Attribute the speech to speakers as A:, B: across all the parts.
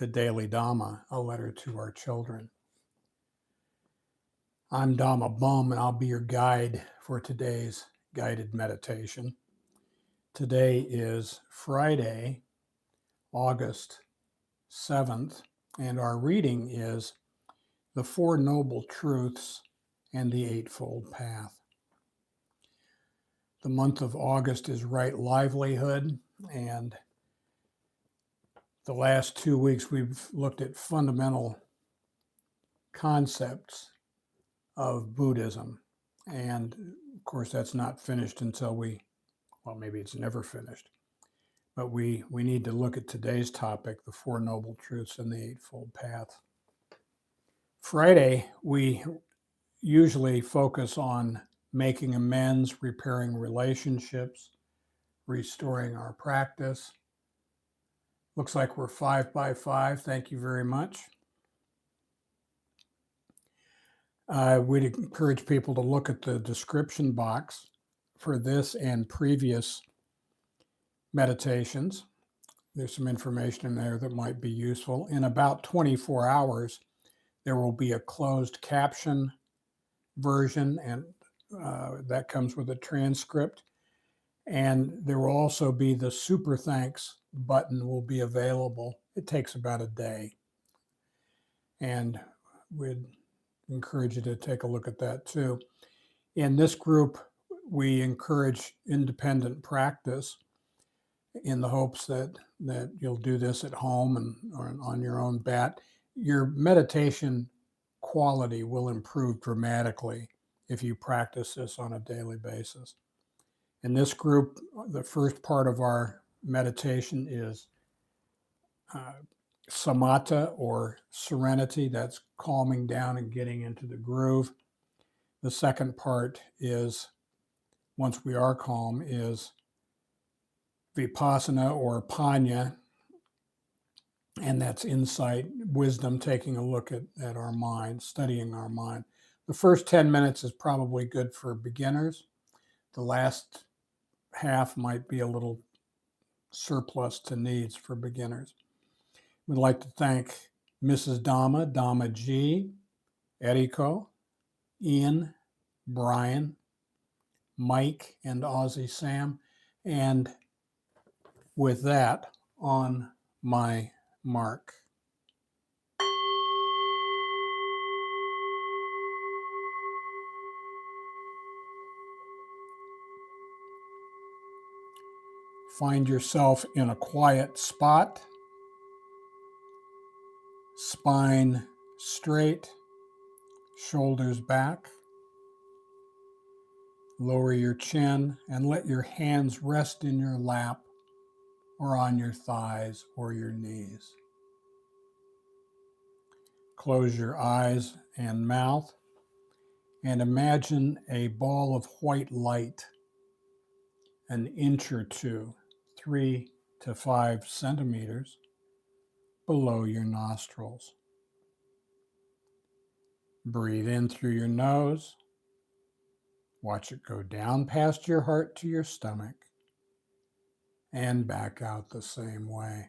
A: to Daily Dhamma, a letter to our children. I'm Dhamma Bum, and I'll be your guide for today's guided meditation. Today is Friday, August 7th, and our reading is The Four Noble Truths and the Eightfold Path. The month of August is right livelihood, and the last 2 weeks we've looked at fundamental concepts of Buddhism. And of course, that's not finished until maybe it's never finished. But we need to look at today's topic, the Four Noble Truths and the Eightfold Path. Friday, we usually focus on making amends, repairing relationships, restoring our practice. Looks like we're 5 by 5. Thank you very much. We'd encourage people to look at the description box for this and previous meditations. There's some information in there that might be useful. In about 24 hours, there will be a closed caption version, and that comes with a transcript. And there will also be the super thanks button will be available. It takes about a day. And we'd encourage you to take a look at that too. In this group, we encourage independent practice in the hopes that you'll do this at home or on your own bat. Your meditation quality will improve dramatically if you practice this on a daily basis. In this group, the first part of our meditation is samatha, or serenity. That's calming down and getting into the groove. The second part is, once we are calm, is vipassana, or panya, and that's insight, wisdom, taking a look at our mind, studying our mind. The first 10 minutes is probably good for beginners. The last half might be a little surplus to needs for beginners. We'd like to thank Mrs. Dhamma, Dhamma G, Eriko, Ian, Brian, Mike, and Aussie Sam. And with that, on my mark. Find yourself in a quiet spot, spine straight, shoulders back. Lower your chin and let your hands rest in your lap or on your thighs or your knees. Close your eyes and mouth and imagine a ball of white light an inch or two, 3 to 5 centimeters below your nostrils. Breathe in through your nose. Watch it go down past your heart to your stomach and back out the same way.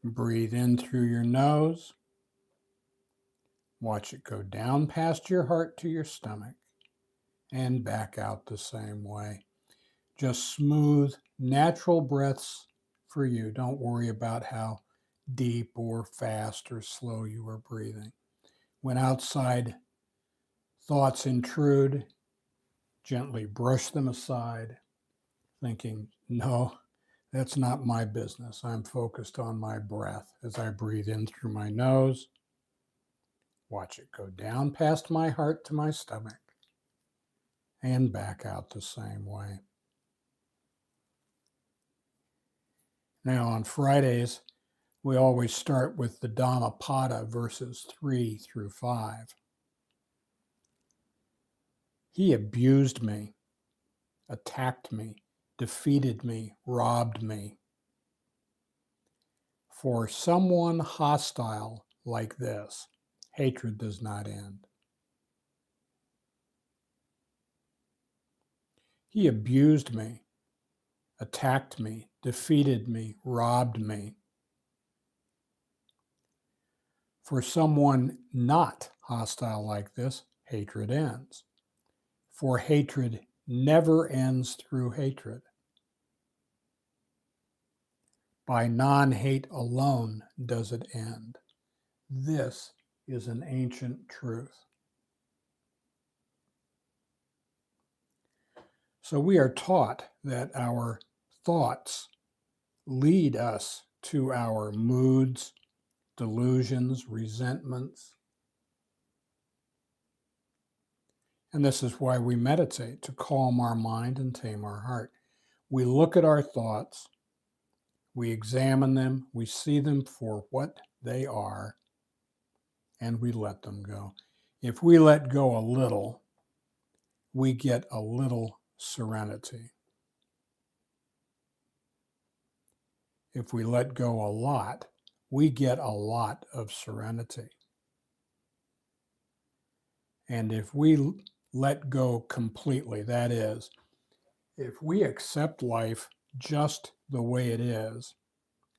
A: Breathe in through your nose. Watch it go down past your heart to your stomach and back out the same way. Just smooth, natural breaths for you. Don't worry about how deep or fast or slow you are breathing. When outside thoughts intrude, gently brush them aside, thinking, no, that's not my business. I'm focused on my breath as I breathe in through my nose. Watch it go down past my heart to my stomach and back out the same way. Now on Fridays, we always start with the Dhammapada, verses 3 through 5. He abused me, attacked me, defeated me, robbed me. For someone hostile like this, hatred does not end. He abused me, attacked me, defeated me, robbed me. For someone not hostile like this, hatred ends. For hatred never ends through hatred. By non-hate alone does it end. This is an ancient truth. So we are taught that our thoughts lead us to our moods, delusions, resentments. And this is why we meditate, to calm our mind and tame our heart. We look at our thoughts, we examine them, we see them for what they are, and we let them go. If we let go a little, we get a little serenity. If we let go a lot, we get a lot of serenity. And if we let go completely, that is, if we accept life just the way it is,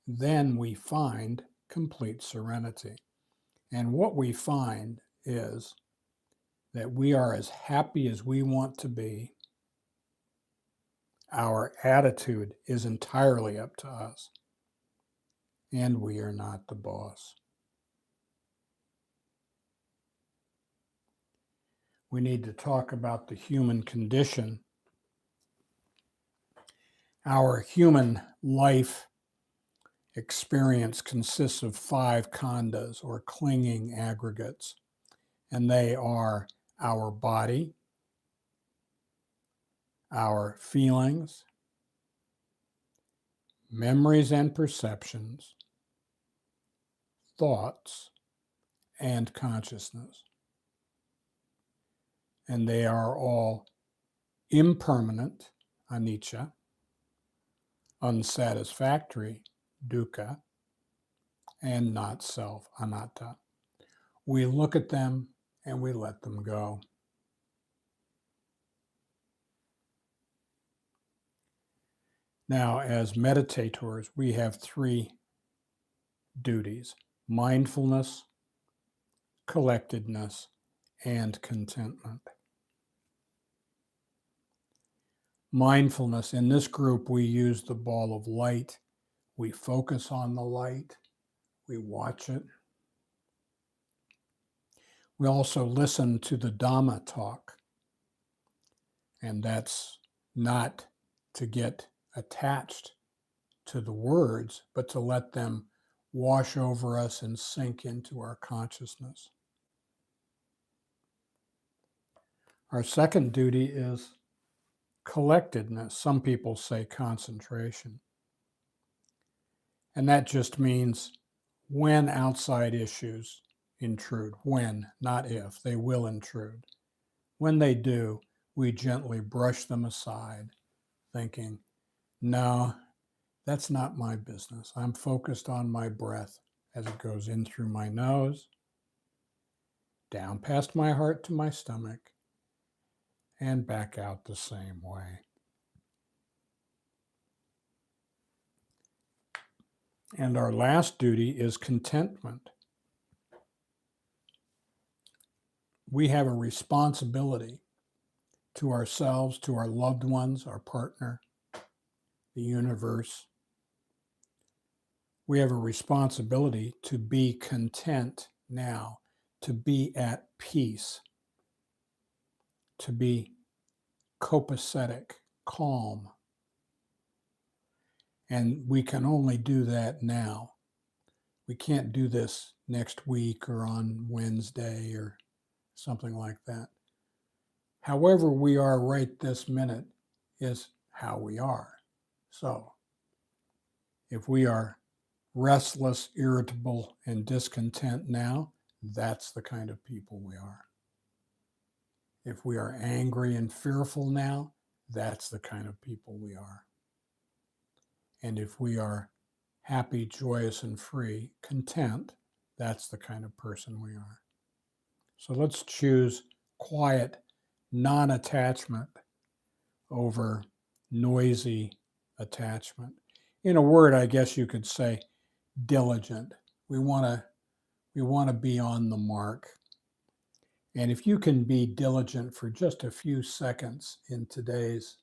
A: then we find complete serenity. And what we find is that we are as happy as we want to be. Our attitude is entirely up to us, and we are not the boss. We need to talk about the human condition. Our human life experience consists of 5 khandhas, or clinging aggregates, and they are our body, our feelings, memories and perceptions, thoughts, and consciousness. And they are all impermanent, anicca, unsatisfactory, dukkha, and not self, anatta. We look at them and we let them go. Now, as meditators, we have 3 duties: mindfulness, collectedness, and contentment. Mindfulness, in this group, we use the ball of light. We focus on the light. We watch it. We also listen to the Dhamma talk. And that's not to get attached to the words, but to let them wash over us and sink into our consciousness. Our second duty is collectedness. Some people say concentration. And that just means when outside issues intrude, when, not if, they will intrude. When they do, we gently brush them aside, thinking, no, that's not my business. I'm focused on my breath as it goes in through my nose, down past my heart to my stomach, and back out the same way. And our last duty is contentment. We have a responsibility to ourselves, to our loved ones, our partner, the universe. We have a responsibility to be content now, to be at peace, to be copacetic, calm. And we can only do that now. We can't do this next week or on Wednesday or something like that. However we are right this minute is how we are. So if we are restless, irritable, and discontent now, that's the kind of people we are. If we are angry and fearful now, that's the kind of people we are. And if we are happy, joyous, and free, content, that's the kind of person we are. So let's choose quiet, non-attachment over noisy, attachment. In a word, I guess you could say diligent. We want to be on the mark. And if you can be diligent for just a few seconds in today's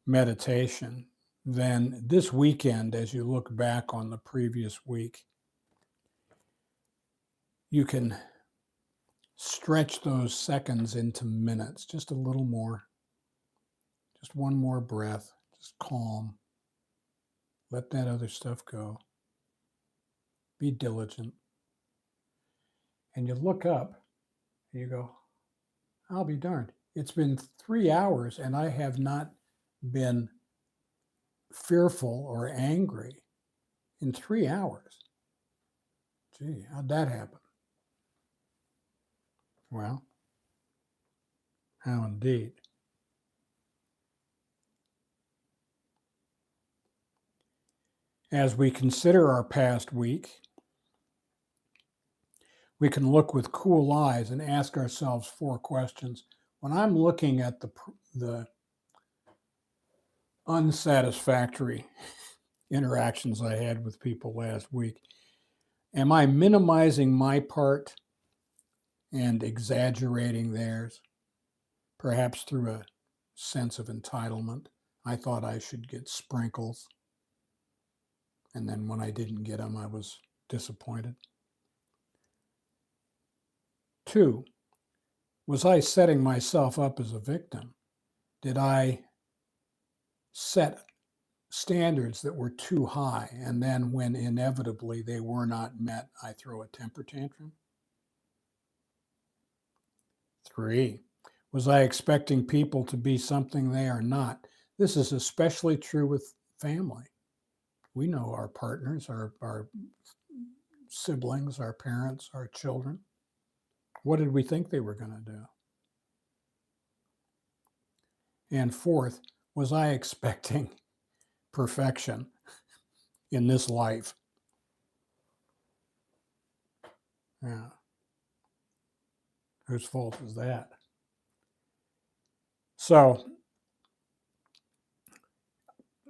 A: meditation, then this weekend, as you look back on the previous week, you can stretch those seconds into minutes, just a little more, just one more breath, just calm. Let that other stuff go. Be diligent. And you look up and you go, I'll be darned. It's been 3 hours and I have not been fearful or angry in 3 hours. Gee, how'd that happen? Well, how indeed. As we consider our past week, we can look with cool eyes and ask ourselves 4 questions. When I'm looking at the unsatisfactory interactions I had with people last week, am I minimizing my part and exaggerating theirs? Perhaps through a sense of entitlement. I thought I should get sprinkles. And then when I didn't get them, I was disappointed. 2, was I setting myself up as a victim? Did I set standards that were too high, and then when inevitably they were not met, I throw a temper tantrum? 3, was I expecting people to be something they are not? This is especially true with family. We know our partners, our siblings, our parents, our children. What did we think they were going to do? And 4th, was I expecting perfection in this life? Yeah. Whose fault is that? So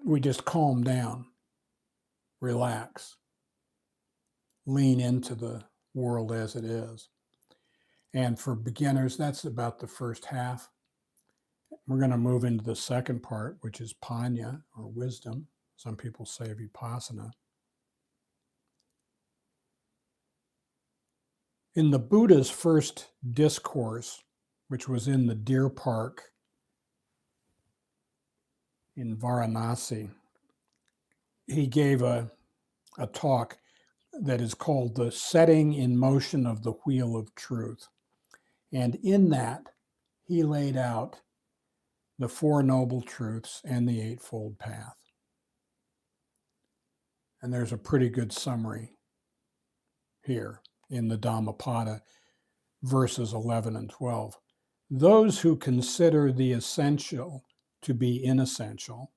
A: we just calm down, relax, lean into the world as it is. And for beginners, that's about the first half. We're going to move into the second part, which is panya, or wisdom. Some people say vipassana. In the Buddha's first discourse, which was in the deer park in Varanasi, he gave a talk that is called The Setting in Motion of the Wheel of Truth. And in that, he laid out the 4 Noble Truths and the Eightfold Path. And there's a pretty good summary here in the Dhammapada, verses 11 and 12. Those who consider the essential to be inessential,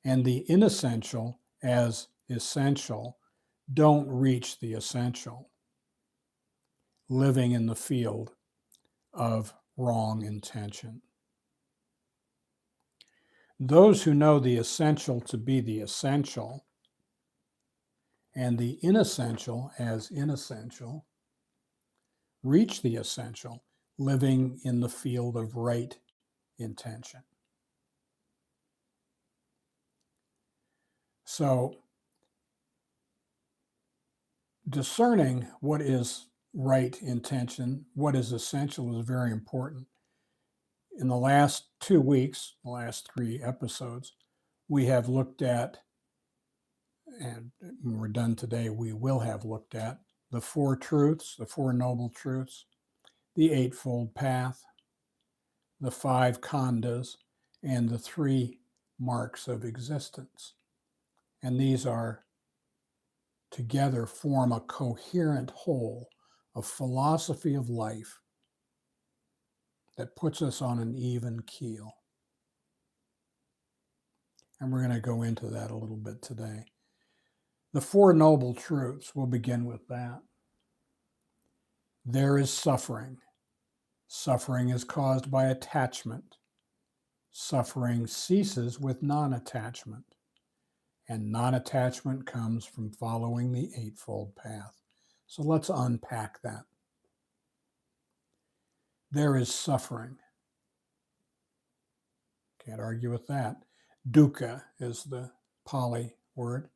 A: and the inessential as essential, don't reach the essential, living in the field of wrong intention. Those who know the essential to be the essential, and the inessential as inessential, reach the essential, living in the field of right intention. So, discerning what is right intention, what is essential, is very important. In the last 2 weeks, the last 3 episodes, we have looked at, and when we're done today, we will have looked at the 4 truths, the 4 Noble Truths, the Eightfold Path, the 5 Khandhas, and the 3 marks of existence. And these are together form a coherent whole of philosophy of life that puts us on an even keel. And we're going to go into that a little bit today. The 4 Noble Truths, we'll begin with that. There is suffering. Suffering is caused by attachment. Suffering ceases with non-attachment, and non-attachment comes from following the Eightfold Path. So let's unpack that. There is suffering. Can't argue with that. Dukkha is the Pali word.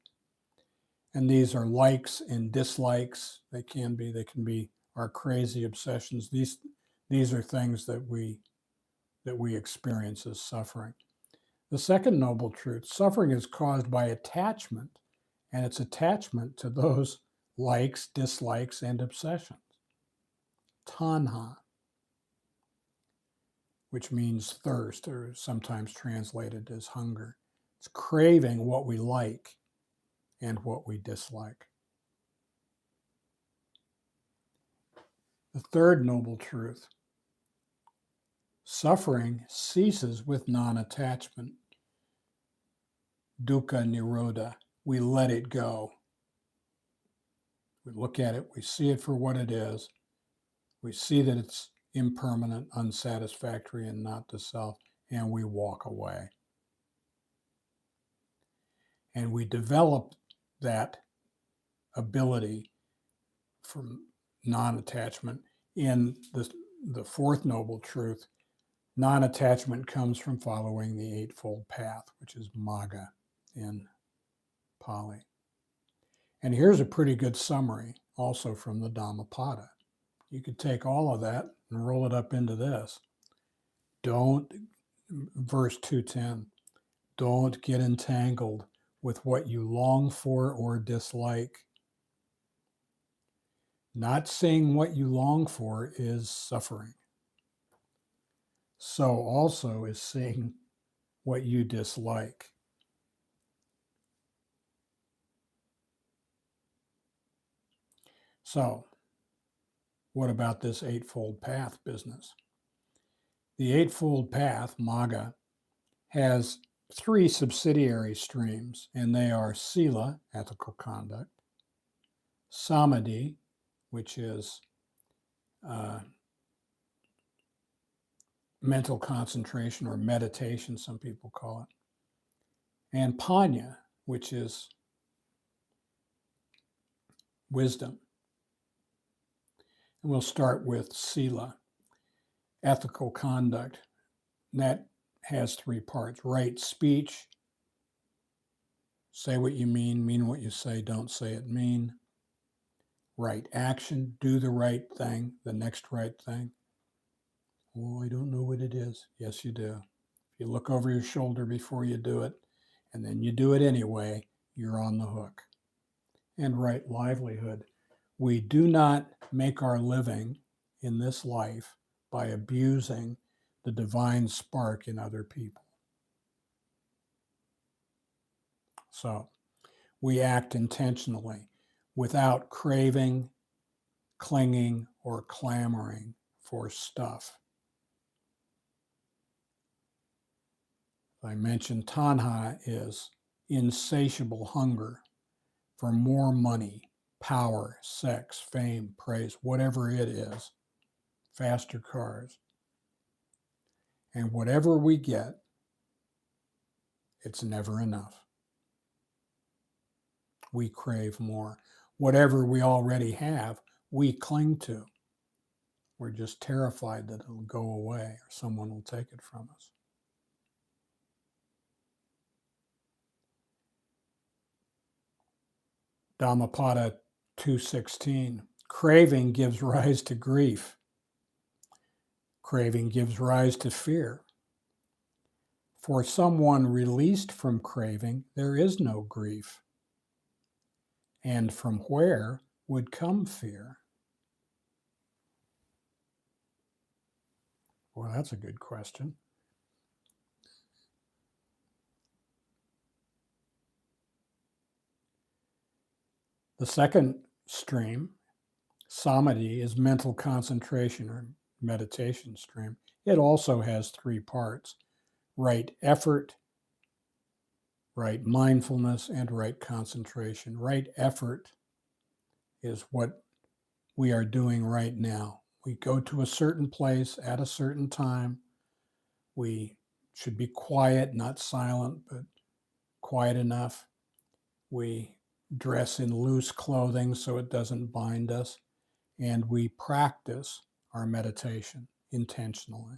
A: And these are likes and dislikes. They can be our crazy obsessions. These are things that we experience as suffering. The second noble truth, suffering is caused by attachment, and it's attachment to those likes, dislikes, and obsessions. Tanha, which means thirst, or sometimes translated as hunger. It's craving what we like and what we dislike. The third noble truth, suffering ceases with non-attachment. Dukkha nirodha, we let it go. We look at it, we see it for what it is. We see that it's impermanent, unsatisfactory, and not the self, and we walk away. And we develop that ability from non-attachment in the fourth noble truth. Non-attachment comes from following the Eightfold Path, which is magga in Pali. And here's a pretty good summary also from the Dhammapada. You could take all of that and roll it up into this. Verse 210, don't get entangled with what you long for or dislike. Not seeing what you long for is suffering. So also is seeing what you dislike. So, what about this Eightfold Path business? The Eightfold Path, magga, has three subsidiary streams, and they are sila, ethical conduct, samadhi, which is mental concentration or meditation, some people call it, and panya, which is wisdom. And we'll start with sila, ethical conduct. That has three parts: right speech, say what you mean what you say, don't say it mean. Right action, do the right thing, the next right thing. Oh, I don't know what it is. Yes, you do. If you look over your shoulder before you do it, and then you do it anyway, you're on the hook. And right livelihood. We do not make our living in this life by abusing the divine spark in other people. So we act intentionally without craving, clinging, or clamoring for stuff. I mentioned tanha is insatiable hunger for more money, power, sex, fame, praise, whatever it is, faster cars. And whatever we get, it's never enough. We crave more. Whatever we already have, we cling to. We're just terrified that it'll go away or someone will take it from us. Dhammapada 2:16, craving gives rise to grief. Craving gives rise to fear. For someone released from craving, there is no grief. And from where would come fear? Well, that's a good question. The second stream, samadhi, is mental concentration or meditation stream. It also has three parts: right effort, right mindfulness, and right concentration. Right effort is what we are doing right now. We go to a certain place at a certain time. We should be quiet, not silent, but quiet enough. We dress in loose clothing so it doesn't bind us, and we practice our meditation intentionally.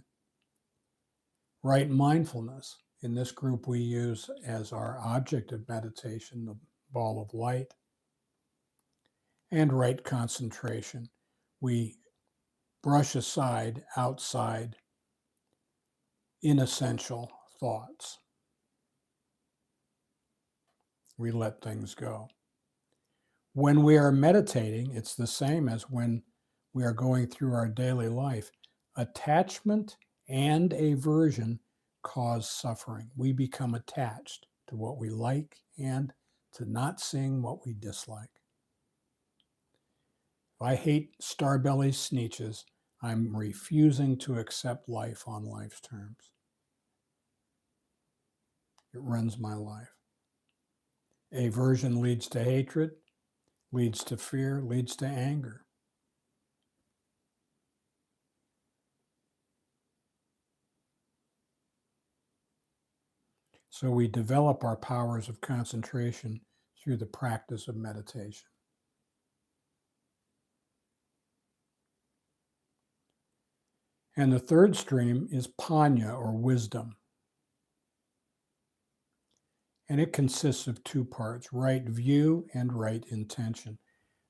A: Right mindfulness. In this group, we use as our object of meditation the ball of light. And right concentration. We brush aside outside inessential thoughts. We let things go. When we are meditating, it's the same as when we are going through our daily life. Attachment and aversion cause suffering. We become attached to what we like and to not seeing what we dislike. If I hate Starbelly Sneetches, I'm refusing to accept life on life's terms. It runs my life. Aversion leads to hatred, leads to fear, leads to anger. So we develop our powers of concentration through the practice of meditation. And the third stream is panya, or wisdom. And it consists of two parts, right view and right intention.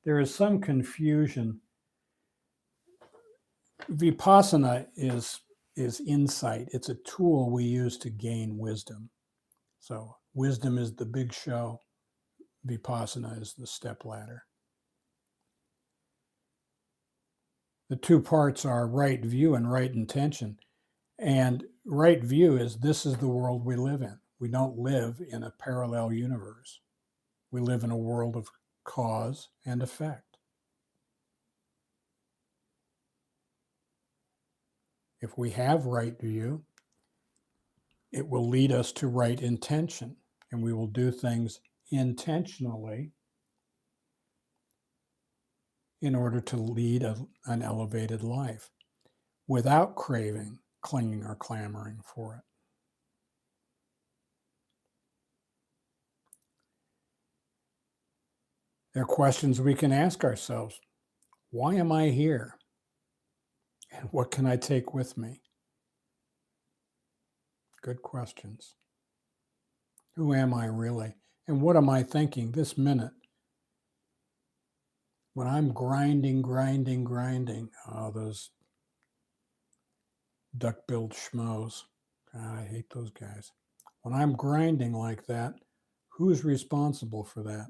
A: There is some confusion. Vipassana is insight. It's a tool we use to gain wisdom. So wisdom is the big show. Vipassana is the stepladder. The two parts are right view and right intention. And right view is this is the world we live in. We don't live in a parallel universe. We live in a world of cause and effect. If we have right view, it will lead us to right intention, and we will do things intentionally in order to lead an elevated life without craving, clinging, or clamoring for it. There are questions we can ask ourselves. Why am I here? And what can I take with me? Good questions. Who am I really? And what am I thinking this minute? When I'm grinding, oh, those duck-billed schmoes. God, I hate those guys. When I'm grinding like that, who's responsible for that?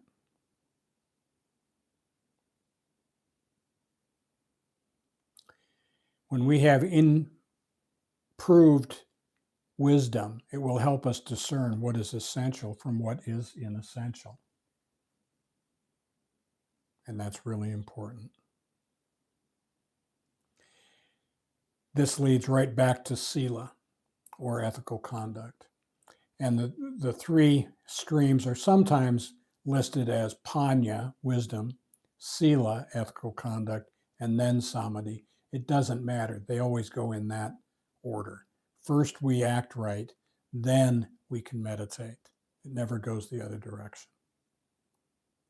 A: When we have improved wisdom, it will help us discern what is essential from what is inessential. And that's really important. This leads right back to sila, or ethical conduct. And the three streams are sometimes listed as panya, wisdom, sila, ethical conduct, and then samadhi. It doesn't matter. They always go in that order. First we act right, then we can meditate. It never goes the other direction.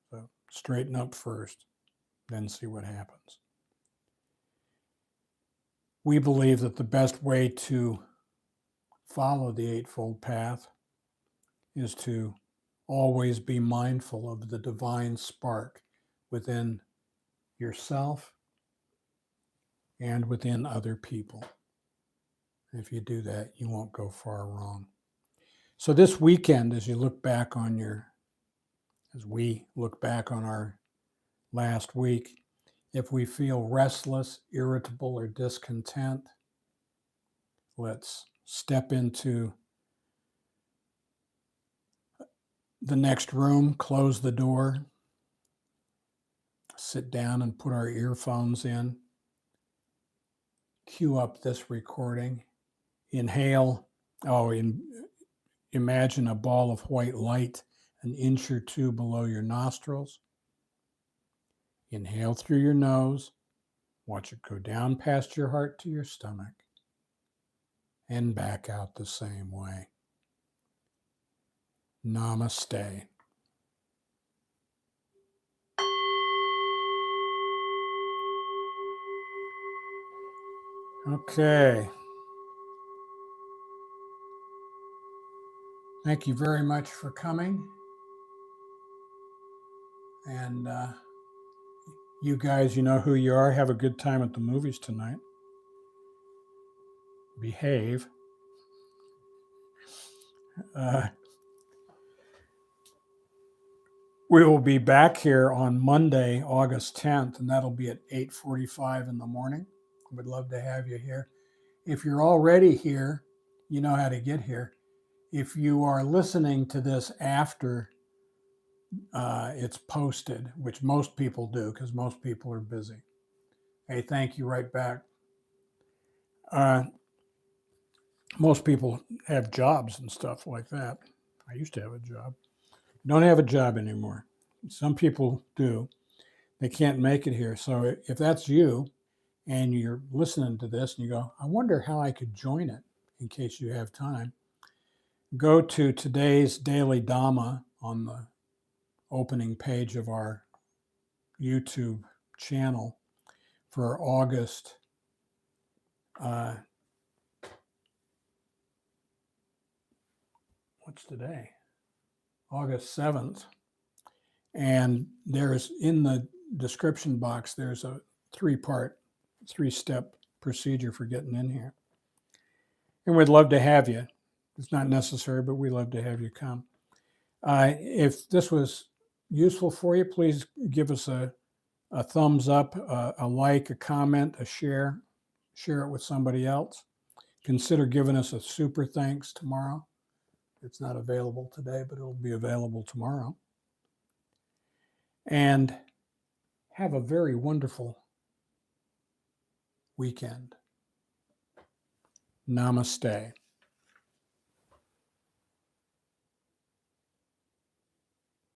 A: So straighten up first, then see what happens. We believe that the best way to follow the Eightfold Path is to always be mindful of the divine spark within yourself and within other people. If you do that, you won't go far wrong. So this weekend, as we look back on our last week, if we feel restless, irritable, or discontent, let's step into the next room, close the door, sit down and put our earphones in, cue up this recording, inhale, imagine a ball of white light an inch or two below your nostrils. Inhale through your nose, watch it go down past your heart to your stomach. and back out the same way. Namaste. Okay. Thank you very much for coming. And you guys, you know who you are. Have a good time at the movies tonight. Behave. We will be back here on Monday, August 10th, and that'll be at 8:45 in the morning. We'd love to have you here. If you're already here, you know how to get here. If you are listening to this after it's posted, which most people do because most people are busy. Hey, thank you right back. Most people have jobs and stuff like that. I used to have a job. Don't have a job anymore. Some people do. They can't make it here. So if that's you and you're listening to this and you go, I wonder how I could join it in case you have time, go to today's Daily Dhamma on the opening page of our YouTube channel for August. What's today? August 7th. And there's in the description box, there's a three-step procedure for getting in here. And we'd love to have you. It's not necessary, but we'd love to have you come. If this was useful for you, please give us a thumbs up, a like, a comment, a share. Share it with somebody else. Consider giving us a super thanks tomorrow. It's not available today, but it'll be available tomorrow. And have a very wonderful weekend. Namaste.